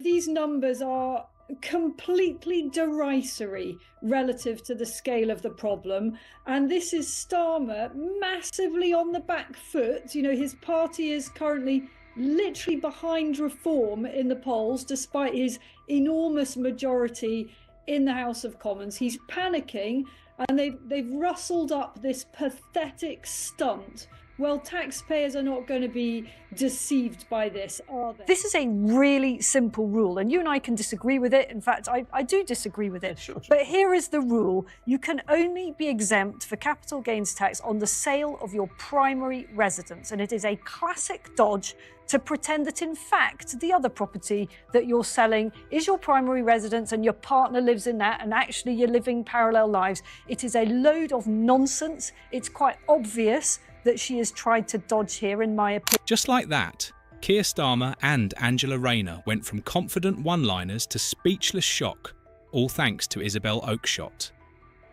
These numbers are completely derisory relative to the scale of the problem. And this is Starmer massively on the back foot. You know, his party is currently literally behind Reform in the polls, despite his enormous majority in the House of Commons. He's panicking, and they've rustled up this pathetic stunt. Well, taxpayers are not going to be deceived by this, are they? This is a really simple rule, and you and I can disagree with it. In fact, I do disagree with it. Sure. But here is the rule. You can only be exempt for capital gains tax on the sale of your primary residence. And it is a classic dodge to pretend that, in fact, the other property that you're selling is your primary residence and your partner lives in that, and actually you're living parallel lives. It is a load of nonsense. It's quite obvious that she has tried to dodge here, in my opinion. Just like that, Keir Starmer and Angela Rayner went from confident one-liners to speechless shock, all thanks to Isabel Oakeshott.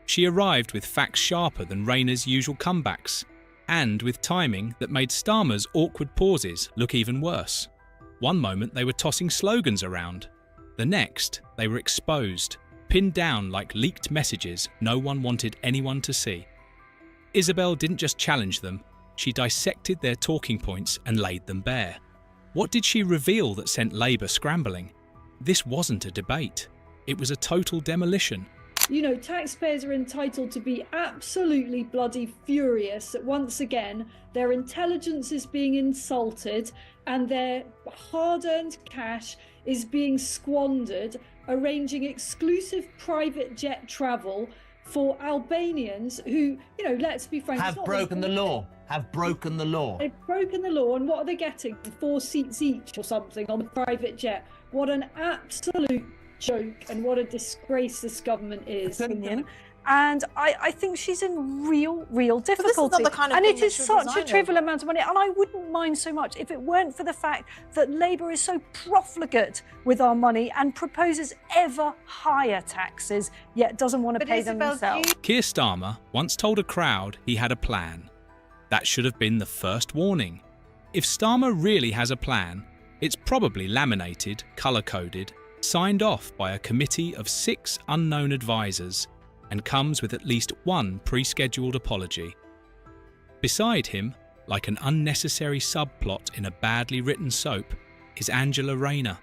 She arrived with facts sharper than Rayner's usual comebacks, and with timing that made Starmer's awkward pauses look even worse. One moment they were tossing slogans around. The next, they were exposed, pinned down like leaked messages no one wanted anyone to see. Isabel didn't just challenge them, she dissected their talking points and laid them bare. What did she reveal that sent Labour scrambling? This wasn't a debate. It was a total demolition. You know, taxpayers are entitled to be absolutely bloody furious that once again their intelligence is being insulted and their hard-earned cash is being squandered arranging exclusive private jet travel for Albanians who, you know, let's be frank, Have broken the law. Have broken the law. They've broken the law, and what are they getting? 4 seats each or something on the private jet. What an absolute joke, and what a disgrace this government is. And I think she's in real difficulty. Not the kind of and thing it that is should such a resign trivial over. amount of money. And I wouldn't mind so much if it weren't for the fact that Labour is so profligate with our money and proposes ever higher taxes, yet doesn't want to pay them themselves. Keir Starmer once told a crowd he had a plan. That should have been the first warning. If Starmer really has a plan, it's probably laminated, colour-coded, signed off by a committee of 6 unknown advisors, and comes with at least one pre-scheduled apology. Beside him, like an unnecessary subplot in a badly written soap, is Angela Rayner,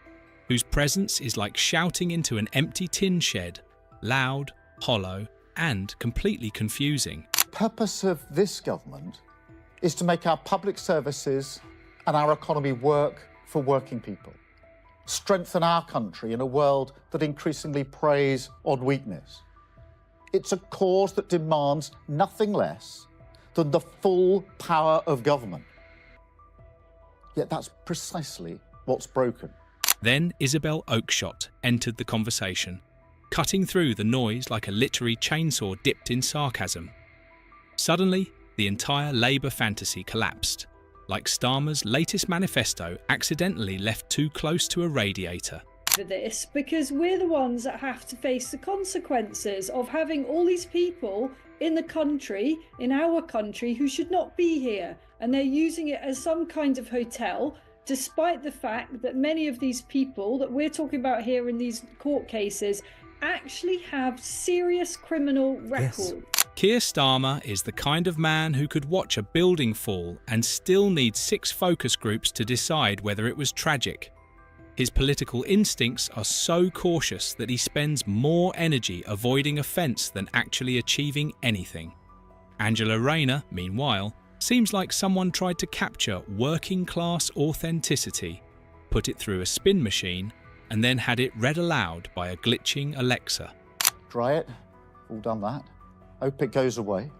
whose presence is like shouting into an empty tin shed, loud, hollow, and completely confusing. The purpose of this government is to make our public services and our economy work for working people, strengthen our country in a world that increasingly preys on weakness. It's a cause that demands nothing less than the full power of government. Yet that's precisely what's broken. Then Isabel Oakeshott entered the conversation, cutting through the noise like a literary chainsaw dipped in sarcasm. Suddenly, the entire Labour fantasy collapsed, like Starmer's latest manifesto accidentally left too close to a radiator. For this, because we're the ones that have to face the consequences of having all these people in the country, in our country, who should not be here, and they're using it as some kind of hotel, despite the fact that many of these people that we're talking about here in these court cases actually have serious criminal records. Yes. Keir Starmer is the kind of man who could watch a building fall and still need 6 focus groups to decide whether it was tragic. His political instincts are so cautious that he spends more energy avoiding offence than actually achieving anything. Angela Rayner, meanwhile, seems like someone tried to capture working-class authenticity, put it through a spin machine, and then had it read aloud by a glitching Alexa. Dry it, all done that, hope it goes away.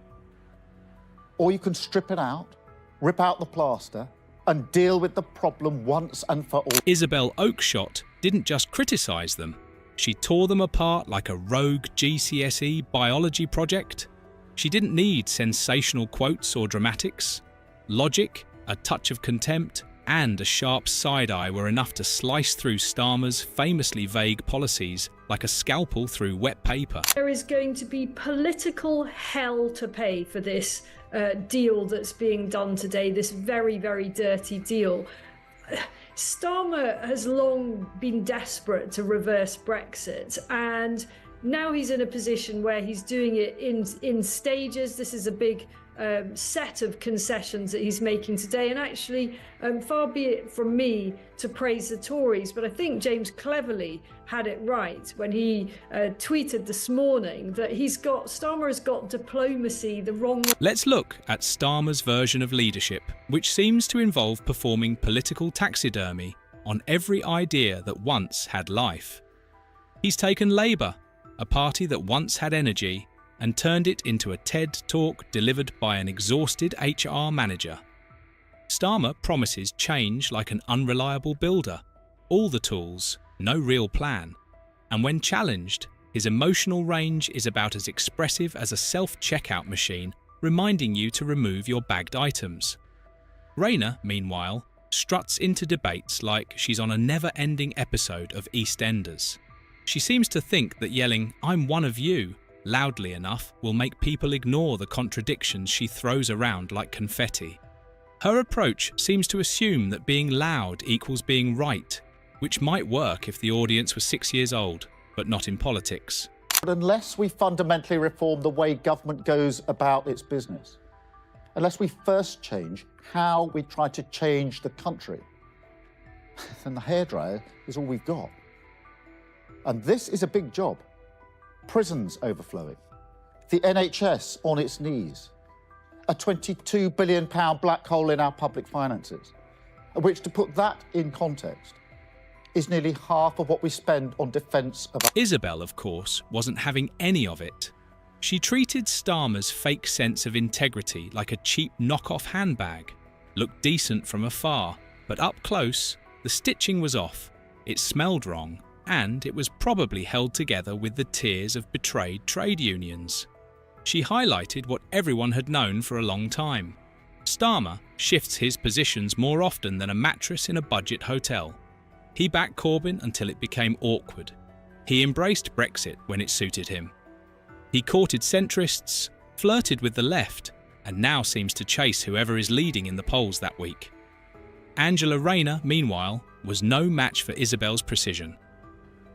Or you can strip it out, rip out the plaster, and deal with the problem once and for all. Isabel Oakeshott didn't just criticise them, she tore them apart like a rogue GCSE biology project. She didn't need sensational quotes or dramatics. Logic, a touch of contempt, and a sharp side-eye were enough to slice through Starmer's famously vague policies like a scalpel through wet paper. There is going to be political hell to pay for this deal that's being done today, this very, very dirty deal. Starmer has long been desperate to reverse Brexit, and now he's in a position where he's doing it in stages. This is a big set of concessions that he's making today, and actually far be it from me to praise the Tories, but I think James cleverly had it right when he tweeted this morning that Starmer has got diplomacy the wrong way. Let's look at Starmer's version of leadership, which seems to involve performing political taxidermy on every idea that once had life. He's taken Labour, a party that once had energy, and turned it into a TED talk delivered by an exhausted HR manager. Starmer promises change like an unreliable builder, all the tools, no real plan, and when challenged, his emotional range is about as expressive as a self-checkout machine reminding you to remove your bagged items. Rayner, meanwhile, struts into debates like she's on a never-ending episode of EastEnders. She seems to think that yelling, "I'm one of you," loudly enough will make people ignore the contradictions she throws around like confetti. Her approach seems to assume that being loud equals being right, which might work if the audience was 6 years old, but not in politics. But unless we fundamentally reform the way government goes about its business, unless we first change how we try to change the country, then the hairdryer is all we've got. And this is a big job. Prisons overflowing, the NHS on its knees, a £22 billion black hole in our public finances, which, to put that in context, is nearly half of what we spend on defence of our... Isabel, of course, wasn't having any of it. She treated Starmer's fake sense of integrity like a cheap knockoff handbag. Looked decent from afar, but up close, the stitching was off, it smelled wrong, and it was probably held together with the tears of betrayed trade unions. She highlighted what everyone had known for a long time. Starmer shifts his positions more often than a mattress in a budget hotel. He backed Corbyn until it became awkward. He embraced Brexit when it suited him. He courted centrists, flirted with the left, and now seems to chase whoever is leading in the polls that week. Angela Rayner, meanwhile, was no match for Isabel's precision.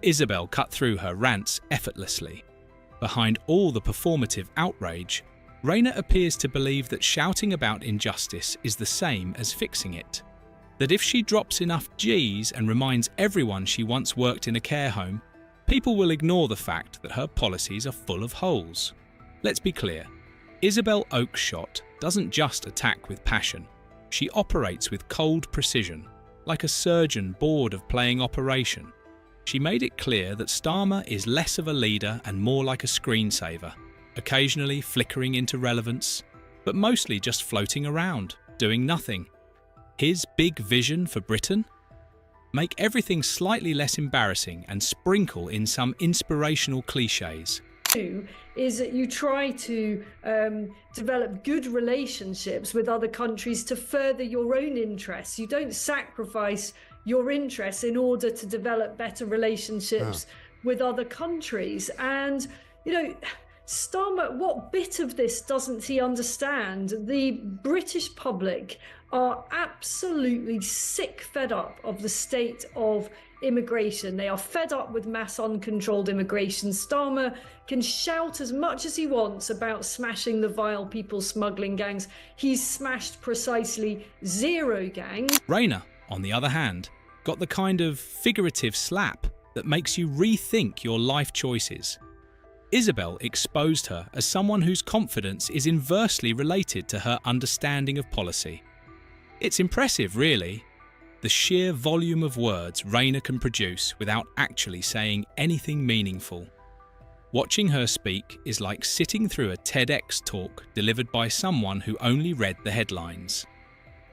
Isabel cut through her rants effortlessly. Behind all the performative outrage, Rayner appears to believe that shouting about injustice is the same as fixing it. That if she drops enough G's and reminds everyone she once worked in a care home, people will ignore the fact that her policies are full of holes. Let's be clear, Isabel Oakeshott doesn't just attack with passion. She operates with cold precision, like a surgeon bored of playing operation. She made it clear that Starmer is less of a leader and more like a screensaver, occasionally flickering into relevance, but mostly just floating around, doing nothing. His big vision for Britain? Make everything slightly less embarrassing and sprinkle in some inspirational cliches. Is that you try to develop good relationships with other countries to further your own interests. You don't sacrifice your interests in order to develop better relationships with other countries. And, you know, Starmer, what bit of this doesn't he understand? The British public are absolutely fed up of the state of immigration. They are fed up with mass uncontrolled immigration. Starmer can shout as much as he wants about smashing the vile people smuggling gangs. He's smashed precisely 0 gangs. Rayner, on the other hand, got the kind of figurative slap that makes you rethink your life choices. Isabel exposed her as someone whose confidence is inversely related to her understanding of policy. It's impressive, really, the sheer volume of words Rayner can produce without actually saying anything meaningful. Watching her speak is like sitting through a TEDx talk delivered by someone who only read the headlines.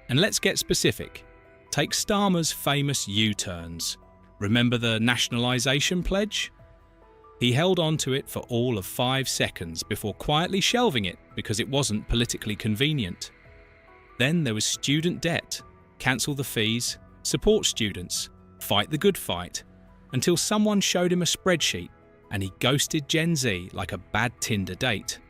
And let's get specific. Take Starmer's famous U-turns. Remember the nationalisation pledge? He held on to it for all of 5 seconds before quietly shelving it because it wasn't politically convenient. Then there was student debt. Cancel the fees, support students, fight the good fight, until someone showed him a spreadsheet and he ghosted Gen Z like a bad Tinder date.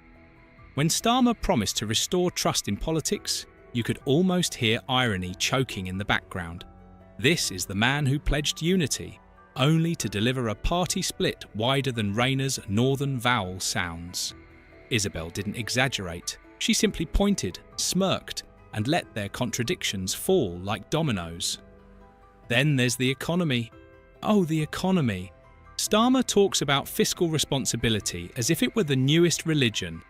When Starmer promised to restore trust in politics, you could almost hear irony choking in the background. This is the man who pledged unity, only to deliver a party split wider than Rayner's northern vowel sounds. Isabel didn't exaggerate. She simply pointed, smirked, and let their contradictions fall like dominoes. Then there's the economy. Oh, the economy. Starmer talks about fiscal responsibility as if it were the newest religion.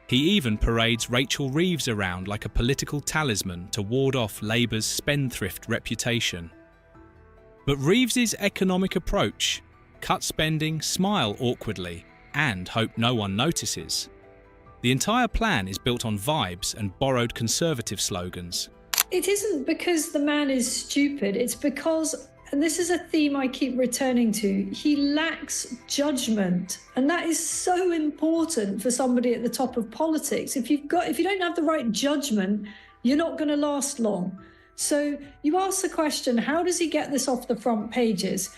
He even parades Rachel Reeves around like a political talisman to ward off Labour's spendthrift reputation. But Reeves's economic approach: cut spending, smile awkwardly, and hope no one notices. The entire plan is built on vibes and borrowed Conservative slogans. It isn't because the man is stupid, it's because, and this is a theme I keep returning to, he lacks judgment. And that is so important for somebody at the top of politics. If you don't have the right judgment, you're not going to last long. So you ask the question, how does he get this off the front pages?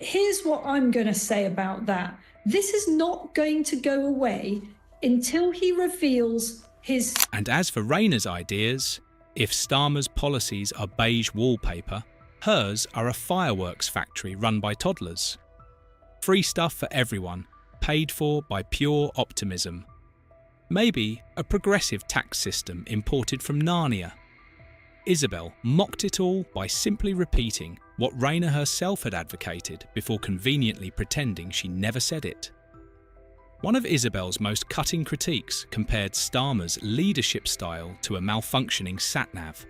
Here's what I'm going to say about that. This is not going to go away until he reveals his... And as for Rayner's ideas, if Starmer's policies are beige wallpaper, hers are a fireworks factory run by toddlers. Free stuff for everyone, paid for by pure optimism. Maybe a progressive tax system imported from Narnia. Isabel mocked it all by simply repeating what Rayner herself had advocated before conveniently pretending she never said it. One of Isabel's most cutting critiques compared Starmer's leadership style to a malfunctioning sat-nav.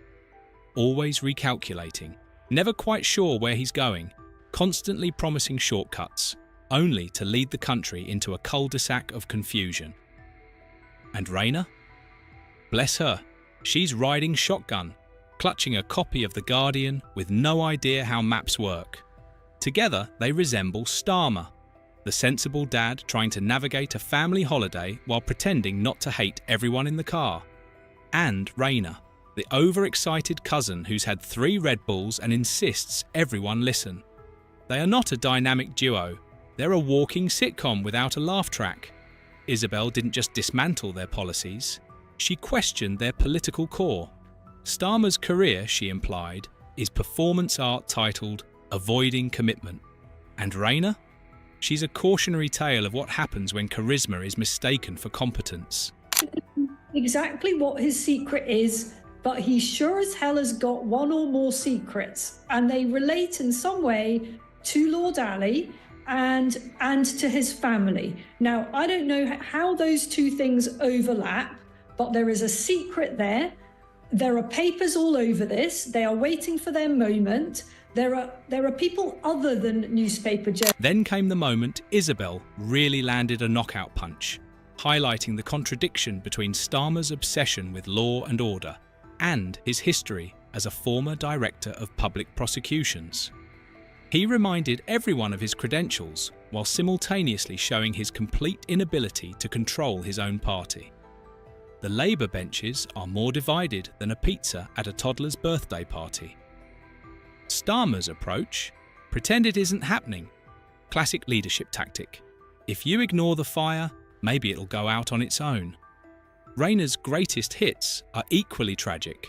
Always recalculating, never quite sure where he's going, constantly promising shortcuts, only to lead the country into a cul-de-sac of confusion. And Rayner? Bless her, she's riding shotgun, clutching a copy of The Guardian with no idea how maps work. Together, they resemble Starmer, the sensible dad trying to navigate a family holiday while pretending not to hate everyone in the car. And Rayner, the overexcited cousin who's had 3 Red Bulls and insists everyone listen. They are not a dynamic duo, they're a walking sitcom without a laugh track. Isabel didn't just dismantle their policies, she questioned their political core. Starmer's career, she implied, is performance art titled Avoiding Commitment. And Rayner? She's a cautionary tale of what happens when charisma is mistaken for competence. Exactly what his secret is, but he sure as hell has got one or more secrets, and they relate in some way to Lord Ali and to his family. Now, I don't know how those two things overlap, but there is a secret there. There are papers all over this. They are waiting for their moment. There are people other than newspaper journalists. Then came the moment Isabel really landed a knockout punch, highlighting the contradiction between Starmer's obsession with law and order and his history as a former director of public prosecutions. He reminded everyone of his credentials while simultaneously showing his complete inability to control his own party. The Labour benches are more divided than a pizza at a toddler's birthday party. Starmer's approach: pretend it isn't happening. Classic leadership tactic. If you ignore the fire, maybe it'll go out on its own. Rayner's greatest hits are equally tragic.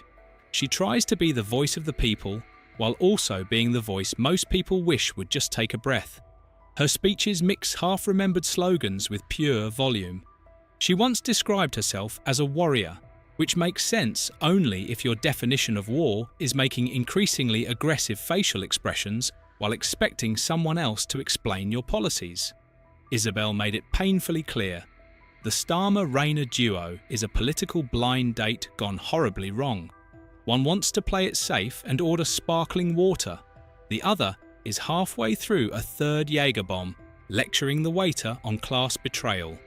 She tries to be the voice of the people while also being the voice most people wish would just take a breath. Her speeches mix half-remembered slogans with pure volume. She once described herself as a warrior, which makes sense only if your definition of war is making increasingly aggressive facial expressions while expecting someone else to explain your policies. Isabel made it painfully clear. The Starmer-Rayner duo is a political blind date gone horribly wrong. One wants to play it safe and order sparkling water. The other is halfway through a 3rd Jaeger bomb, lecturing the waiter on class betrayal.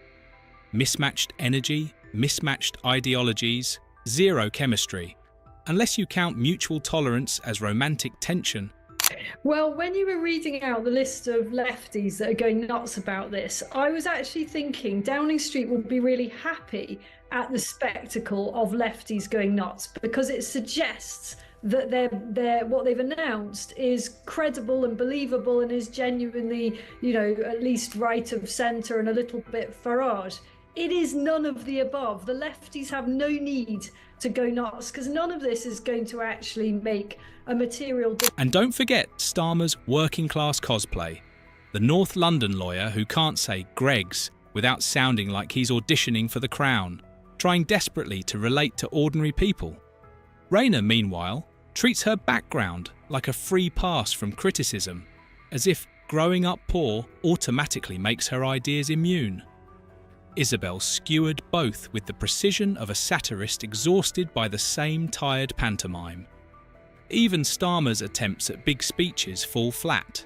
Mismatched energy, mismatched ideologies, zero chemistry. Unless you count mutual tolerance as romantic tension. Well, when you were reading out the list of lefties that are going nuts about this, I was actually thinking Downing Street would be really happy at the spectacle of lefties going nuts, because it suggests that they're what they've announced is credible and believable and is genuinely, at least right of centre and a little bit Farage. It is none of the above. The lefties have no need to go nuts because none of this is going to actually make a material difference. And don't forget Starmer's working class cosplay, the North London lawyer who can't say Greggs without sounding like he's auditioning for the Crown, trying desperately to relate to ordinary people. Rayner, meanwhile, treats her background like a free pass from criticism, as if growing up poor automatically makes her ideas immune. Isabel skewered both with the precision of a satirist exhausted by the same tired pantomime. Even Starmer's attempts at big speeches fall flat.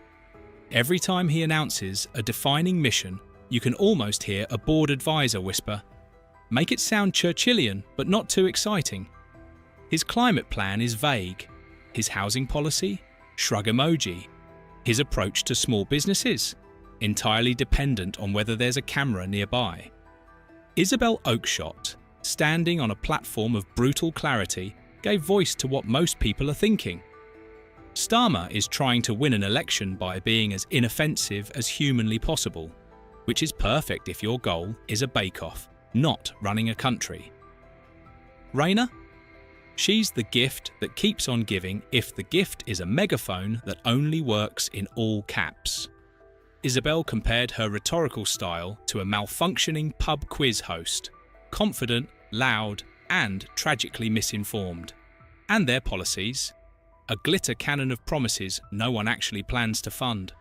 Every time he announces a defining mission, you can almost hear a board advisor whisper, "Make it sound Churchillian, but not too exciting." His climate plan is vague. His housing policy? Shrug emoji. His approach to small businesses? Entirely dependent on whether there's a camera nearby. Isabel Oakeshott, standing on a platform of brutal clarity, gave voice to what most people are thinking. Starmer is trying to win an election by being as inoffensive as humanly possible, which is perfect if your goal is a bake-off, not running a country. Rayner? She's the gift that keeps on giving if the gift is a megaphone that only works in all caps. Isabel compared her rhetorical style to a malfunctioning pub quiz host, confident, loud, and tragically misinformed. And their policies? A glitter cannon of promises no one actually plans to fund.